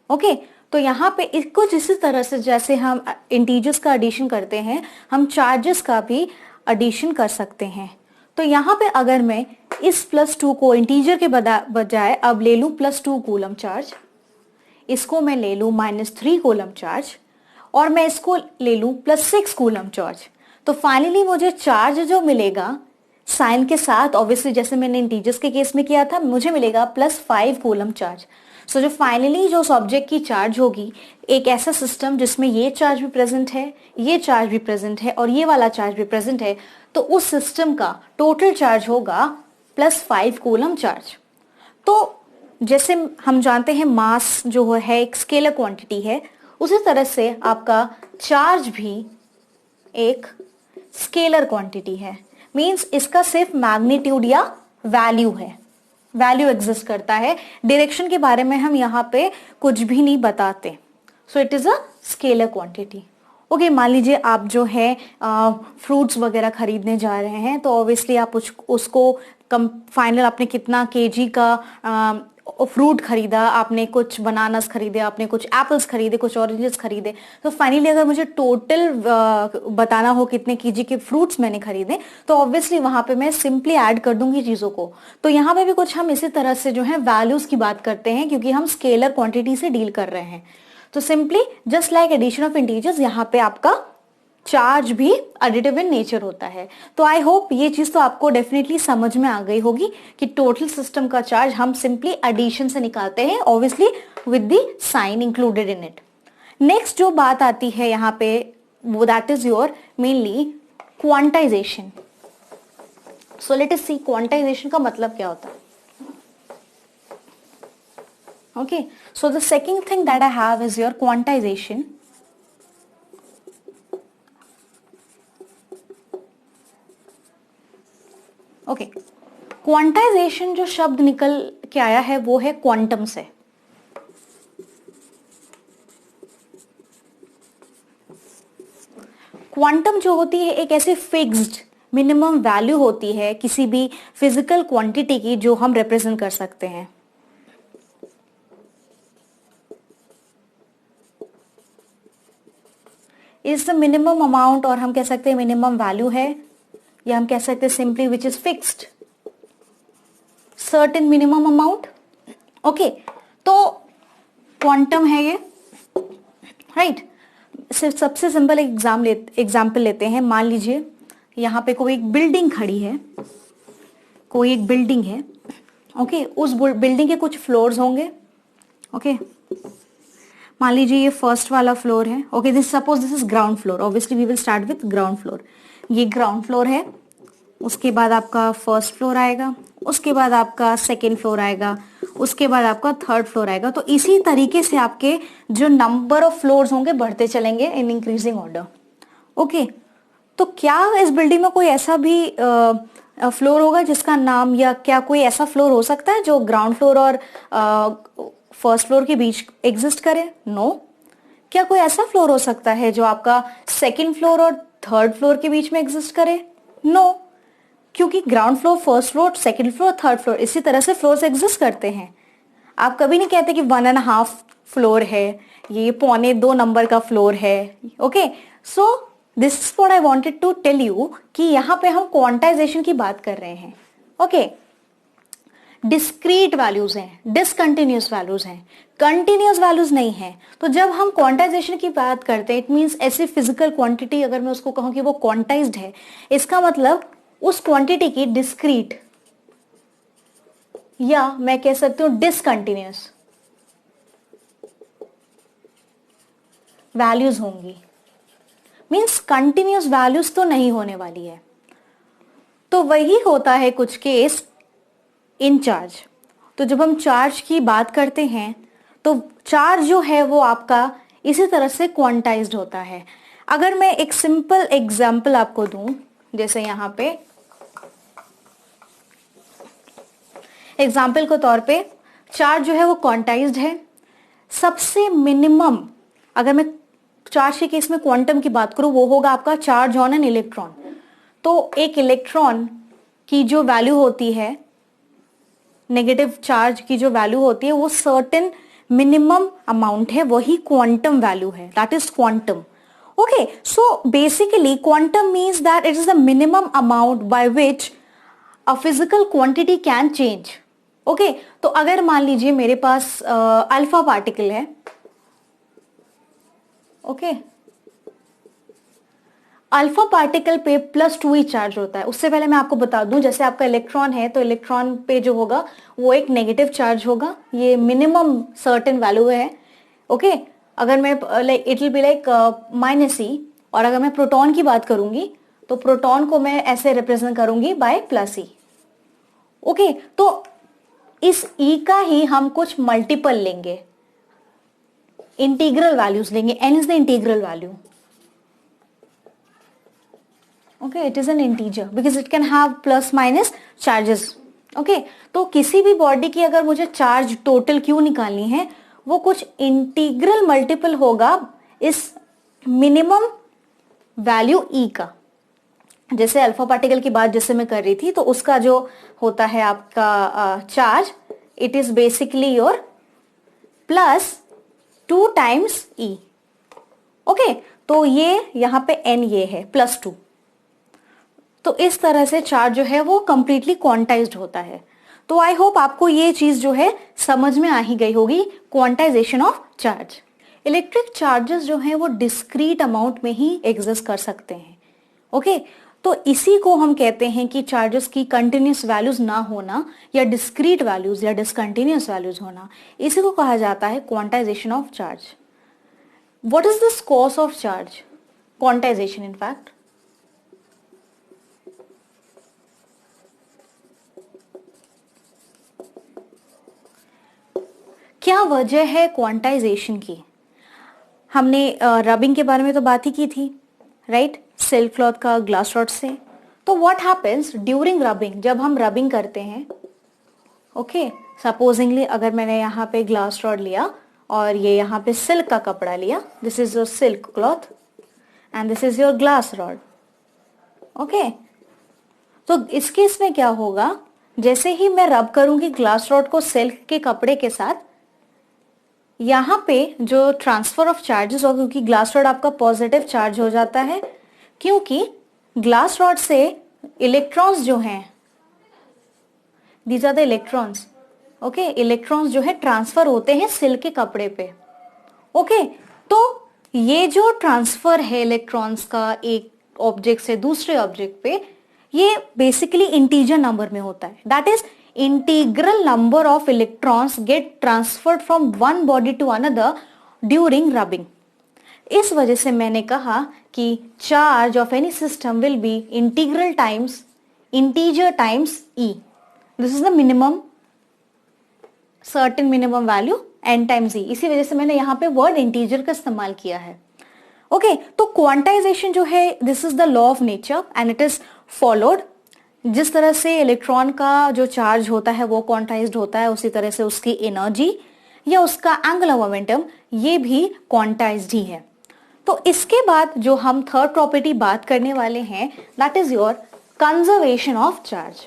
ओके, तो यहाँ पे कुछ इसी तरह से जैसे हम इंटीजर्स का एडिशन करते हैं, हम चार्जेस का भी एडिशन कर सकते हैं। तो यहाँ पे अगर मैं इस +2 को इंटीजर के बजाय अब ले लूं +2 कूलम चार्ज, इसको मैं ले लूं -3 कूलम चार्ज, और मैं इसको ले लूं +6 कूलम चार्ज, तो फाइनली मुझे चार्ज जो मिलेगा साइन के साथ, ऑब्वियसली जैसे मैंने इंटीजर्स के केस में किया था, मुझे मिलेगा +5 कूलम चार्ज। सो जो फाइनली जो उस ऑब्जेक्ट की चार्ज होगी, एक ऐसा सिस्टम जिसमें ये चार्ज भी प्रेजेंट है, ये चार्ज भी प्रेजेंट है और ये वाला चार्ज भी प्रेजेंट है, तो उस सिस्टम का टोटल चार्ज होगा +5 कूलम चार्ज। तो जैसे हम जानते हैं मास जो है एक स्केलर क्वांटिटी है, उसी तरह से आपका चार्ज भी एक स्केलर क्वांटिटी है। मींस इसका सिर्फ मैग्नीट्यूड या वैल्यू है, वैल्यू एग्जिस्ट करता है, डायरेक्शन के बारे में हम यहाँ पे कुछ भी नहीं बताते। सो it is a scalar quantity. Okay, मान लीजिए आप जो है फ्रूट्स वगैरह खरीदने जा रहे हैं, तो ऑब्वियसली आप उसको फाइनल आपने कितना केजी का फ्रूट खरीदा, आपने कुछ बनानास खरीदे, आपने कुछ एप्पल्स खरीदे, कुछ ऑरेंजेस खरीदे, तो फाइनली अगर मुझे टोटल बताना हो कितने केजी के फ्रूट्स मैंने खरीदे, तो ऑब्वियसली वहां पे मैं सिंपली ऐड कर दूंगी चीजों को। तो यहाँ पे भी कुछ हम इसी तरह से जो है वैल्यूज की बात करते हैं, क्योंकि हम स्केलर क्वांटिटी से डील कर रहे हैं। तो simply just like addition of integers, यहाँ पे आपका चार्ज भी एडिटिव इन नेचर होता है। तो आई होप ये चीज तो आपको डेफिनेटली समझ में आ गई होगी कि टोटल सिस्टम का चार्ज हम सिंपली एडिशन से निकालते हैं, obviously with the sign included in it. Next जो बात आती है यहाँ पे, वो that is your mainly quantization. So let us see quantization का मतलब क्या होता है। Okay, so the second thing that I have is your quantization. Okay, quantization जो शब्द निकल के आया है वो है क्वांटम से। क्वांटम जो होती है एक ऐसी फिक्स्ड मिनिमम वैल्यू होती है किसी भी फिजिकल क्वांटिटी की, जो हम रिप्रेजेंट कर सकते हैं। इज द मिनिमम अमाउंट, और हम कह सकते हैं मिनिमम वैल्यू है, या हम कह सकते हैं simply which is fixed certain minimum amount. Okay, तो क्वांटम है ये, राइट। सिर्फ सबसे सिंपल एग्जाम्पल लेते हैं। मान लीजिए यहाँ पे कोई एक बिल्डिंग खड़ी है, कोई एक बिल्डिंग है। ओके, उस बिल्डिंग के कुछ फ्लोर्स होंगे। ओके, मान लीजिए ये फर्स्ट वाला फ्लोर है। Okay, this suppose this is ground floor, obviously we will start with ground floor. ये ग्राउंड फ्लोर है, उसके बाद आपका फर्स्ट फ्लोर आएगा, उसके बाद आपका सेकेंड फ्लोर आएगा, उसके बाद आपका थर्ड फ्लोर आएगा। तो इसी तरीके से आपके जो नंबर ऑफ फ्लोर्स होंगे बढ़ते चलेंगे इन इंक्रीजिंग ऑर्डर। ओके, तो क्या इस बिल्डिंग में कोई ऐसा भी फ्लोर होगा जिसका नाम, या क्या कोई ऐसा फ्लोर हो सकता है जो ग्राउंड फ्लोर और फर्स्ट फ्लोर के बीच एग्जिस्ट करे? नो। क्या कोई ऐसा फ्लोर हो सकता है जो आपका सेकंड फ्लोर और थर्ड फ्लोर के बीच में एग्जिस्ट करे? नो, क्योंकि ground floor, first floor, second floor, third floor, इसी तरह से फ्लोर्स एग्जिस्ट करते हैं। आप कभी नहीं कहते कि 1.5 फ्लोर है, ये 1.25 नंबर का फ्लोर है। Okay, so this is what I wanted to tell you कि यहाँ पे हम क्वांटाइजेशन की बात कर रहे हैं। ओके, डिस्क्रीट वैल्यूज हैं, डिसकंटिन्यूअस वैल्यूज हैं, कंटिन्यूअस वैल्यूज नहीं है। तो जब हम क्वांटाइजेशन की बात करते हैं, इट मींस ऐसी फिजिकल क्वांटिटी, अगर मैं उसको कहूं कि वो क्वांटाइज्ड है, इसका मतलब उस क्वांटिटी की डिस्क्रीट, या मैं कह सकती हूं डिसकंटिन्यूअस वैल्यूज होंगी। मींस कंटिन्यूअस वैल्यूज तो नहीं होने वाली है। तो वही होता है कुछ केस इन चार्ज। तो जब हम चार्ज की बात करते हैं, तो चार्ज जो है वो आपका इसी तरह से क्वांटाइज्ड होता है। अगर मैं एक सिंपल एग्जांपल आपको दूं, जैसे यहां पे एग्जांपल के तौर पे चार्ज जो है वो क्वांटाइज्ड है। सबसे मिनिमम, अगर मैं चार्ज के केस में क्वांटम की बात करूं, वो होगा आपका चार्ज ऑन एन इलेक्ट्रॉन। तो एक इलेक्ट्रॉन की जो वैल्यू होती है, नेगेटिव चार्ज की जो वैल्यू होती है, वो सर्टेन मिनिमम अमाउंट है, वही क्वांटम वैल्यू है, that is quantum. Okay, so basically quantum means that it is the minimum amount by which a physical quantity can change. Okay, तो अगर मान लीजिए मेरे पास अल्फा पार्टिकल है, ओके, अल्फा पार्टिकल पे +2 ही चार्ज होता है। उससे पहले मैं आपको बता दूं, जैसे आपका इलेक्ट्रॉन है, तो इलेक्ट्रॉन पे जो होगा वो एक नेगेटिव चार्ज होगा, ये मिनिमम सर्टेन वैल्यू है। ओके, अगर मैं like it will be like -e, और अगर मैं प्रोटॉन की बात करूंगी तो प्रोटॉन को मैं ऐसे रिप्रेजेंट करूंगी बाय +e। ओके, तो इस ई का ही हम कुछ मल्टीपल लेंगे, इंटीग्रल वैल्यूज लेंगे। n is the integral value, okay, it is an integer because it can have plus minus charges. Okay, तो किसी भी बॉडी की अगर मुझे चार्ज टोटल क्यू निकालनी है, वो कुछ इंटीग्रल मल्टीपल होगा इस मिनिमम वैल्यू ई का। जैसे अल्फा पार्टिकल की बात जैसे मैं कर रही थी, तो उसका जो होता है आपका charge, it is basically your plus 2 times E. Okay, तो ये यहां पे n ये है +2। तो इस तरह से चार्ज जो है वो कंप्लीटली क्वांटाइज्ड होता है। तो आई होप आपको ये चीज जो है समझ में आ ही गई होगी, quantization of charge. Electric charges जो है वो डिस्क्रीट अमाउंट में ही एग्जिस्ट कर सकते हैं। ओके, तो इसी को हम कहते हैं कि चार्जेस की कंटिन्यूस वैल्यूज ना होना या डिस्क्रीट वैल्यूज या डिसकंटिन्यूस वैल्यूज होना, इसी को कहा जाता है quantization of charge. What is this cause of charge quantization? In fact, क्या वजह है क्वांटाइजेशन की? हमने रबिंग के बारे में तो बात ही की थी, राइट? सिल्क क्लॉथ का ग्लास रॉड से। तो व्हाट हैपेंस ड्यूरिंग रबिंग, जब हम रबिंग करते हैं, ओके, सपोजिंगली अगर मैंने यहाँ पे ग्लास रॉड लिया और ये यहाँ पे सिल्क का कपड़ा लिया, this is your silk cloth and this is your glass rod. Okay, तो इस केस में क्या होगा, जैसे ही मैं रब करूंगी ग्लास रॉड को सिल्क के कपड़े के साथ, यहां पे जो ट्रांसफर ऑफ चार्जेस होगा, क्योंकि ग्लास रॉड आपका पॉजिटिव चार्ज हो जाता है, क्योंकि ग्लास रॉड से इलेक्ट्रॉन्स जो हैं, these are the electrons, okay, electrons जो है ट्रांसफर होते हैं सिल्क के कपड़े पे। ओके, तो ये जो ट्रांसफर है इलेक्ट्रॉन्स का एक ऑब्जेक्ट से दूसरे ऑब्जेक्ट पे, ये बेसिकली इंटीजर नंबर में होता है। That is integral number of electrons get transferred from one body to another during rubbing. इस वजह से मैंने कहा कि charge of any system will be integral times integer times E. This is the minimum, certain minimum value n times E. इसी वजह से मैंने यहाँ पे word integer का इस्तेमाल किया है। ओके, तो क्वांटाइजेशन जो है, this is the law of nature and it is followed. जिस तरह से इलेक्ट्रॉन का जो चार्ज होता है वो क्वांटाइज्ड होता है, उसी तरह से उसकी एनर्जी या उसका एंगुलर मोमेंटम ये भी क्वांटाइज्ड ही है। तो इसके बाद जो हम थर्ड प्रॉपर्टी बात करने वाले हैं, that is your conservation of charge.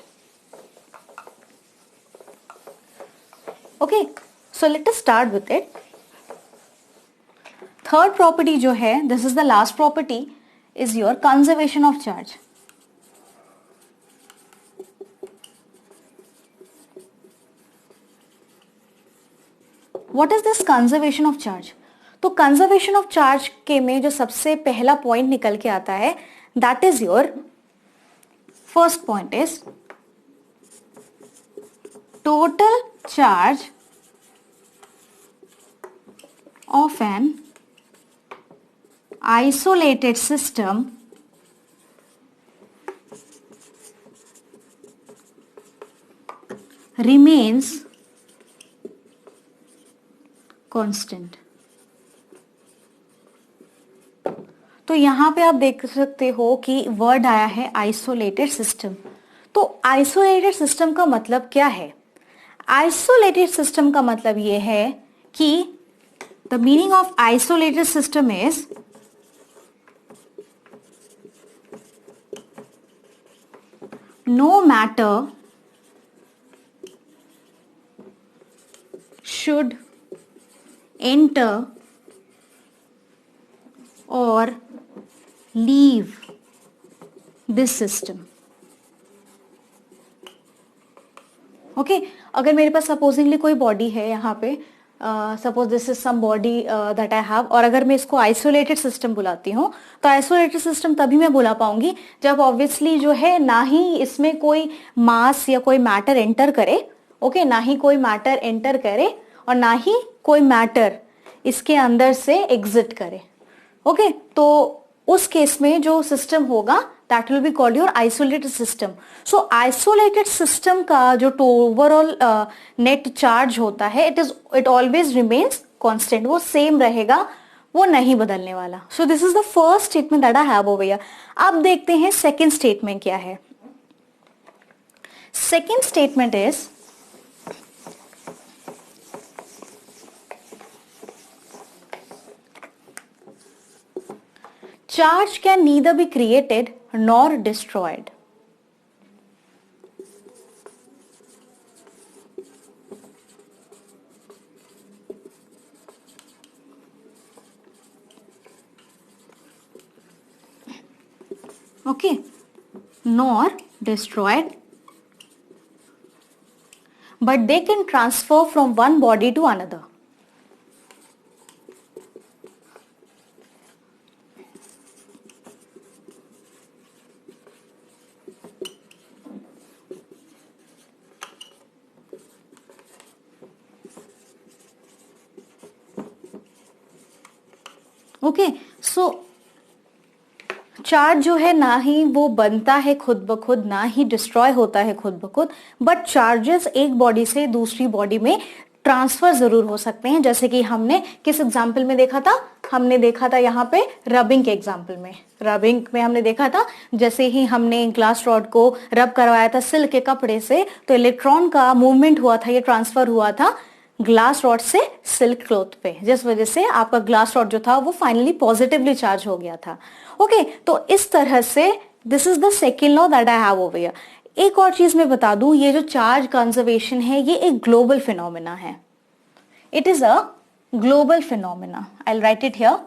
Okay, so let us start with it. Third property जो है, this is the last property, is your conservation of charge. What is this conservation of charge? तो conservation of charge के में जो सबसे पहला point निकल के आता है, that is your first point is total charge of an isolated system remains constant. तो यहां पे आप देख सकते हो कि वर्ड आया है आइसोलेटेड सिस्टम। तो आइसोलेटेड सिस्टम का मतलब क्या है? आइसोलेटेड सिस्टम का मतलब ये है कि the meaning of isolated system is no matter should enter or leave this system. Okay, अगर मेरे पास सपोजिंगली कोई बॉडी है यहाँ पे, suppose this is some body that I have, और अगर मैं इसको आइसोलेटेड सिस्टम बुलाती हूँ, तो आइसोलेटेड सिस्टम तभी मैं बुला पाऊंगी जब ऑब्वियसली जो है ना ही इसमें कोई मास या कोई मैटर एंटर करे, ओके, ना ही कोई मैटर एंटर करे और ना ही कोई मैटर इसके अंदर से एग्जिट करे। ओके, तो उस केस में जो सिस्टम होगा that will be called your isolated system. So isolated system का जो ओवरऑल नेट चार्ज होता है इट ऑलवेज रिमेन्स कांस्टेंट, वो सेम रहेगा, वो नहीं बदलने वाला. सो this is the first statement that I have over here. अब देखते हैं सेकेंड स्टेटमेंट क्या है. Second statement is charge can neither be created nor destroyed. Okay, nor destroyed, but they can transfer from one body to another. Okay, so charge जो है ना ही वो बनता है खुद ब खुद, ना ही डिस्ट्रॉय होता है खुद ब खुद, बट चार्जेस एक बॉडी से दूसरी बॉडी में ट्रांसफर जरूर हो सकते हैं. जैसे कि हमने किस एग्जाम्पल में देखा था, हमने देखा था यहाँ पे रबिंग के एग्जाम्पल में. रबिंग में हमने देखा था जैसे ही हमने ग्लास रॉड को रब करवाया था सिल्क के कपड़े से, तो इलेक्ट्रॉन का मूवमेंट हुआ था, ये ट्रांसफर हुआ था ग्लास रॉड से सिल्क क्लॉथ पे, जिस वजह से आपका ग्लास रॉड जो था वो फाइनली पॉजिटिवली चार्ज हो गया था. ओके, तो इस तरह से this is the second law that I have over here. एक और चीज मैं बता दूं, ये जो चार्ज कंजर्वेशन है ये एक ग्लोबल फिनोमेना है. It is a global phenomena. I will write it here.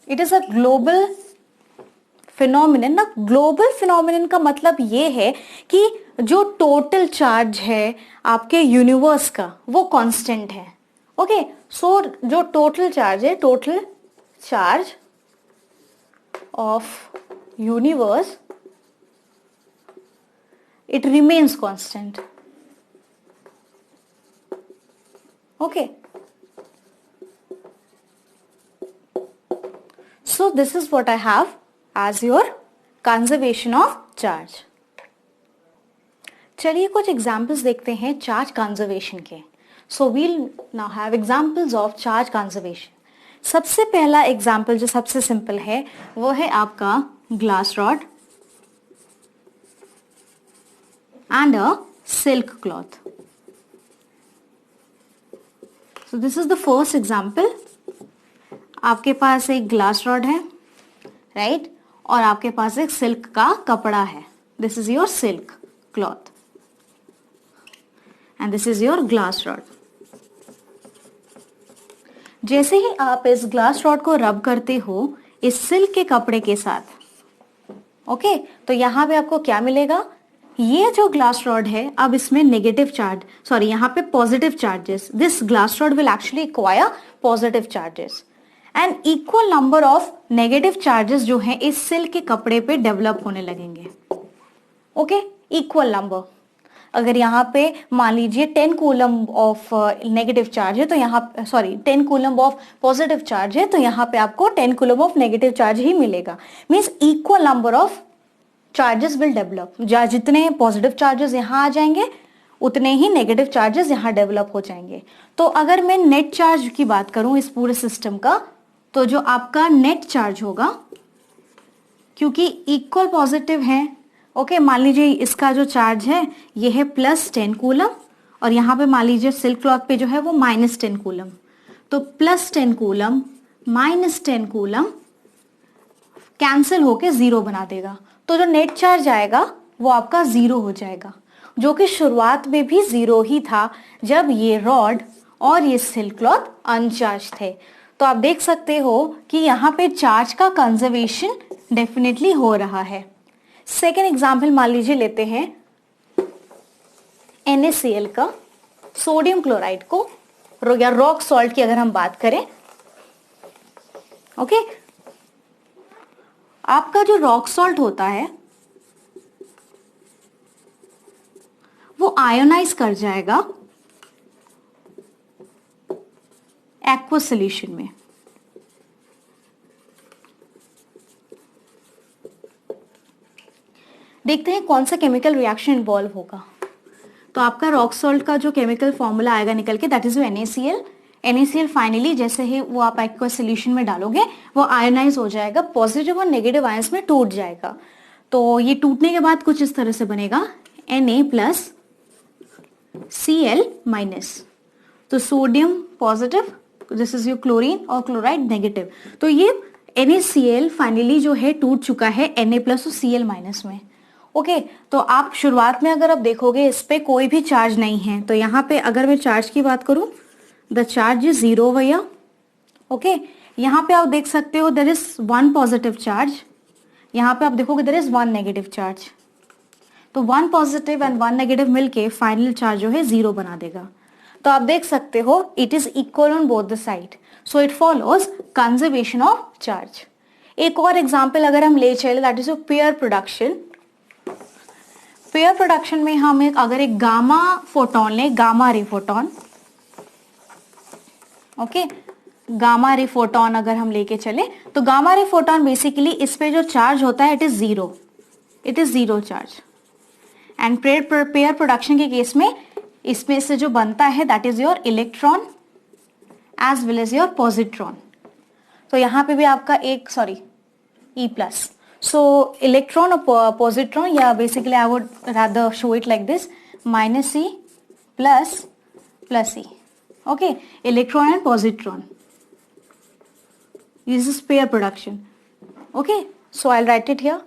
It is a global phenomenon. ना, ग्लोबल फिनोमिनन का मतलब ये है कि जो टोटल चार्ज है आपके यूनिवर्स का वो कांस्टेंट है. ओके, सो जो टोटल चार्ज है, total charge of universe, it remains constant. Okay, so this is what I have as your conservation of charge. चलिए कुछ एग्जाम्पल्स देखते हैं चार्ज कंजर्वेशन के. So we'll now have examples of charge conservation. सबसे पहला example जो सबसे simple है वो है आपका glass rod and a silk cloth. So this is the first example. आपके पास एक ग्लास रॉड है, राइट, और आपके पास एक सिल्क का कपड़ा है. This is your silk cloth and this is your glass rod. जैसे ही आप इस ग्लास रॉड को रब करते हो इस सिल्क के कपड़े के साथ, ओके, तो यहां पे आपको क्या मिलेगा, ये जो ग्लास रॉड है अब इसमें नेगेटिव चार्ज, सॉरी यहाँ पे positive charges, this glass rod will actually acquire positive charges and equal number of negative charges जो हैं इस सिल्क के कपड़े पे डेवलप होने लगेंगे. Okay, equal number. अगर यहाँ पे मान लीजिए 10 कूलम ऑफ नेगेटिव चार्ज है तो यहाँ, sorry 10 coulomb of positive charge है तो यहाँ पे आपको 10 कूलम ऑफ नेगेटिव चार्ज ही मिलेगा. Means equal number of charges will develop. जितने पॉजिटिव चार्जेस यहाँ आ जाएंगे उतने ही नेगेटिव चार्जेस यहाँ डेवलप हो जाएंगे. तो अगर मैं नेट चार्ज की बात करूं इस पूरे सिस्टम का, तो जो आपका नेट चार्ज होगा, क्योंकि इक्वल पॉजिटिव है, ओके, मान लीजिए इसका जो चार्ज है ये है +10 कूलम और यहाँ पे मान लीजिए सिल्क क्लॉथ पे जो है वो -10 कूलम. तो +10 कूलम -10 कूलम कैंसिल होके 0 बना देगा. तो जो नेट चार्ज आएगा वो आपका 0 हो जाएगा, जो कि शुरुआत में भी 0 ही था जब ये रॉड और ये सिल्क क्लॉथ अनचार्ज थे. तो आप देख सकते हो कि यहाँ पे चार्ज का कंजर्वेशन डेफिनेटली हो रहा है. सेकेंड एग्जाम्पल मान लीजिए लेते हैं NaCl का, सोडियम क्लोराइड को, या रॉक सॉल्ट की अगर हम बात करें. ओके, आपका जो रॉक सॉल्ट होता है वो आयोनाइज कर जाएगा एक्वस सॉल्यूशन में. देखते हैं कौन सा केमिकल रिएक्शन इन्वॉल्व होगा। तो आपका रॉक सॉल्ट का जो केमिकल फॉर्मूला आएगा निकल के, that is NaCl। NaCl finally जैसे ही वो आप एक्वा सोल्यूशन में डालोगे वो आयोनाइज हो जाएगा, पॉजिटिव और नेगेटिव आयंस में टूट जाएगा। तो ये टूटने के बाद कुछ इस तरह से बनेगा Na+Cl-। तो sodium positive, this is your chlorine, और क्लोराइड नेगेटिव। तो ये NaCl फाइनली जो है टूट चुका है Na+ और Cl- में। ओके तो आप शुरुआत में अगर आप देखोगे इस पे कोई भी चार्ज नहीं है, तो यहाँ पे अगर मैं चार्ज की बात करूं, द चार्ज इज 0 भैया। ओके यहाँ पे आप देख सकते हो देयर इज 1 पॉजिटिव चार्ज, यहाँ पे आप देखोगे देयर इज 1 नेगेटिव चार्ज। तो 1 पॉजिटिव एंड 1 नेगेटिव मिलके फाइनल चार्ज जो है 0 बना देगा। तो आप देख सकते हो it is equal on both the side, so it follows conservation of charge. एक और एग्जांपल अगर हम ले चले, that is pair production. Pair production में हम अगर एक गामा फोटोन ले, gamma ray photon, okay gamma ray photon अगर हम लेके चले, तो गामा रे फोटोन बेसिकली इस पे जो चार्ज होता है it is 0, it is 0 charge. And pair production के केस में इसमें से जो बनता है that is your electron as well as your positron. तो यहाँ पे भी आपका एक E+। So electron or positron, yeah, basically I would rather show it like this, -E plus E. Okay, electron and positron. This is pair production. Okay, so I'll write it here.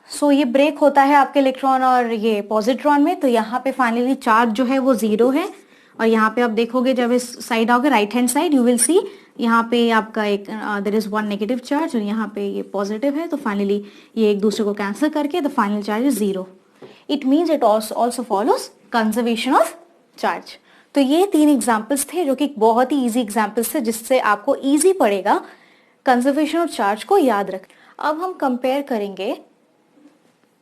So ये break होता है आपके electron और ये positron में, तो यहाँ पे फाइनली चार्ज जो है वो 0 है। और यहाँ पे आप देखोगे जब इस साइड आओगे right hand side, you will see यहाँ पे आपका एक देयर इज 1 नेगेटिव चार्ज और यहाँ पे ये पॉजिटिव है। तो फाइनली ये एक दूसरे को कैंसिल करके the final charge is 0। It means it also follows conservation of charge. तो ये 3 एग्जाम्पल्स थे जो कि बहुत ही ईजी एग्जाम्पल्स थे, जिससे आपको ईजी पड़ेगा कंजर्वेशन ऑफ चार्ज को याद रख। अब हम कंपेयर करेंगे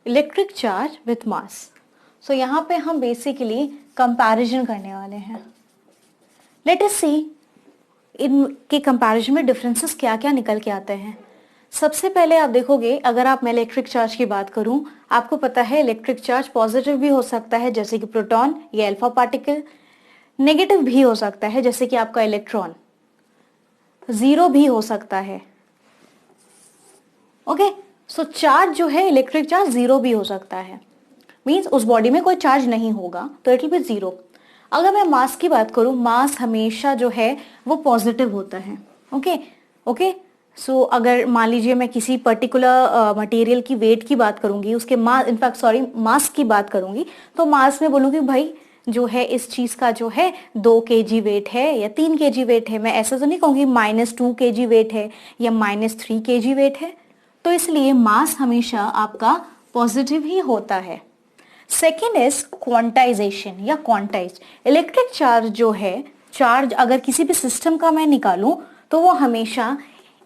इलेक्ट्रिक चार्ज विथ मास। सो यहाँ पे हम बेसिकली कंपैरिजन करने वाले हैं। लेट अस सी इनके कंपैरिजन में डिफरेंसेस क्या क्या निकल के आते हैं। सबसे पहले आप देखोगे, अगर मैं इलेक्ट्रिक चार्ज की बात करूं, आपको पता है इलेक्ट्रिक चार्ज पॉजिटिव भी हो सकता है जैसे कि प्रोटॉन या अल्फा पार्टिकल, नेगेटिव भी हो सकता है जैसे कि आपका इलेक्ट्रॉन, 0 भी हो सकता है। ओके सो चार्ज जो है इलेक्ट्रिक चार्ज 0 भी हो सकता है, मीन्स उस बॉडी में कोई चार्ज नहीं होगा तो इट विल बी 0। अगर मैं मास की बात करूं, मास हमेशा जो है वो पॉजिटिव होता है। ओके सो अगर मान लीजिए मैं किसी पर्टिकुलर मटेरियल की वेट की बात करूंगी, उसके मास की बात करूंगी, तो मास में बोलूंगी भाई जो है इस चीज का जो है 2 kg वेट है या 3 kg वेट है। मैं ऐसा तो नहीं कहूंगी -2 kg वेट है या -3 kg वेट है। तो इसलिए मास हमेशा आपका पॉजिटिव ही होता है। सेकेंड इज क्वांटाइजेशन या क्वांटाइज। इलेक्ट्रिक चार्ज जो है, चार्ज अगर किसी भी सिस्टम का मैं निकालूं तो वो हमेशा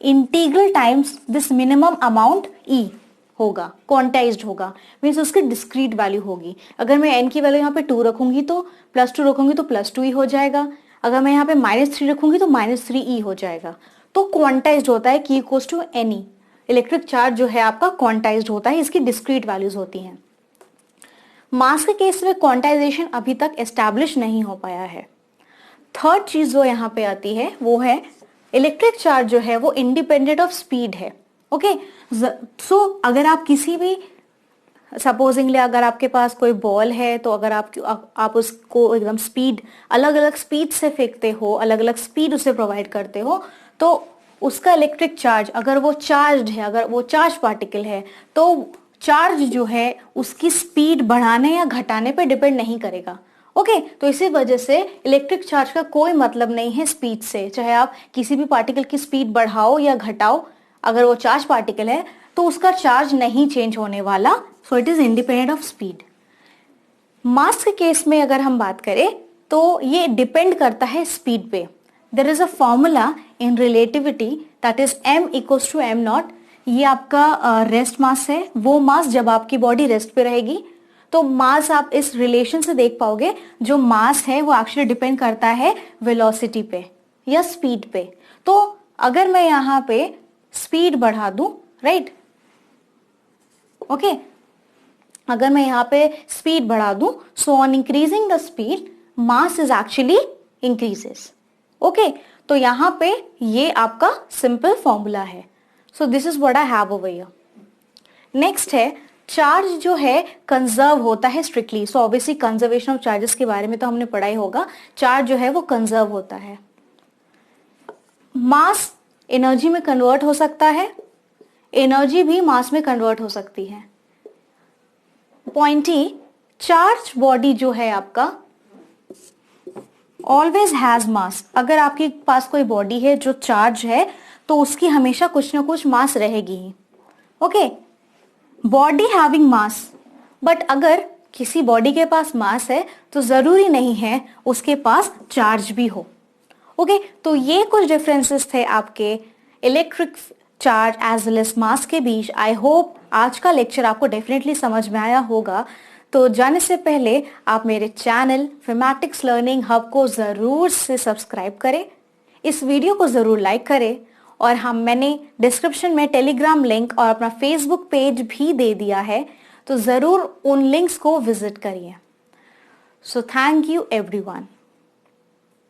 integral times this minimum amount E होगा, क्वांटाइज्ड होगा, मीन्स उसकी डिस्क्रीट वैल्यू होगी। अगर मैं n की वैल्यू यहाँ पे 2 रखूंगी तो +2 रखूंगी तो +2E हो जाएगा। अगर मैं यहाँ पे -3 रखूंगी तो -3E हो जाएगा। तो क्वांटाइज्ड होता है Q = Ne। इलेक्ट्रिक चार्ज जो है आपका क्वांटाइज्ड होता है, इसकी डिस्क्रीट वैल्यूज होती हैं। मास के केस में क्वांटाइजेशन अभी तक एस्टैब्लिश नहीं हो पाया है। थर्ड चीज जो यहाँ पे आती है वो है इलेक्ट्रिक चार्ज जो है वो इंडिपेंडेंट ऑफ स्पीड है। ओके सो अगर आप किसी भी सपोजिंगली अगर आपके पास कोई बॉल है, तो अगर आप उसको एकदम स्पीड अलग अलग स्पीड से फेंकते हो, अलग अलग स्पीड उसे प्रोवाइड करते हो, तो उसका इलेक्ट्रिक चार्ज अगर वो चार्ज है, अगर वो चार्ज पार्टिकल है, तो चार्ज जो है उसकी स्पीड बढ़ाने या घटाने पे डिपेंड नहीं करेगा। ओके तो इसी वजह से इलेक्ट्रिक चार्ज का कोई मतलब नहीं है स्पीड से। चाहे आप किसी भी पार्टिकल की स्पीड बढ़ाओ या घटाओ, अगर वो चार्ज पार्टिकल है तो उसका चार्ज नहीं चेंज होने वाला। So it is independent of speed. Mass के केस में अगर हम बात करें तो ये डिपेंड करता है स्पीड पे। There is a formula in relativity that is m = m0। ये आपका रेस्ट मास है। वो मास जब आपकी बॉडी रेस्ट पे रहेगी, तो मास आप इस रिलेशन से देख पाओगे, जो मास है वो एक्चुअली डिपेंड करता है वेलोसिटी पे या स्पीड पे। तो अगर मैं यहाँ पे स्पीड बढ़ा दूं, राइट, ओके, अगर मैं यहाँ पे स्पीड बढ़ा दूं, so on increasing the speed mass is actually increases. Okay, तो यहाँ पे ये आपका सिंपल फॉर्मूला है। सो this is what I have over here. Next है चार्ज जो है कंजर्व होता है strictly. So obviously conservation of charges के बारे में तो हमने पढ़ा ही होगा। चार्ज जो है वो कंजर्व होता है। मास एनर्जी में कन्वर्ट हो सकता है, एनर्जी भी मास में कन्वर्ट हो सकती है। पॉइंट ई, चार्ज बॉडी जो है आपका ऑलवेज हैज मास। अगर आपके पास कोई बॉडी है जो चार्ज है तो उसकी हमेशा कुछ ना कुछ मास रहेगी ही। Okay, body having mass, but अगर किसी बॉडी के पास मास है तो जरूरी नहीं है उसके पास चार्ज भी हो। ओके, तो ये कुछ डिफरेंसेस थे आपके electric charge as well as mass के बीच। आई होप आज का लेक्चर आपको डेफिनेटली समझ में आया होगा। तो जाने से पहले आप मेरे चैनल फैमेटिक्स लर्निंग हब को ज़रूर से सब्सक्राइब करें, इस वीडियो को ज़रूर लाइक करें, और मैंने डिस्क्रिप्शन में टेलीग्राम लिंक और अपना फेसबुक पेज भी दे दिया है, तो ज़रूर उन लिंक्स को विजिट करिए। So thank you everyone.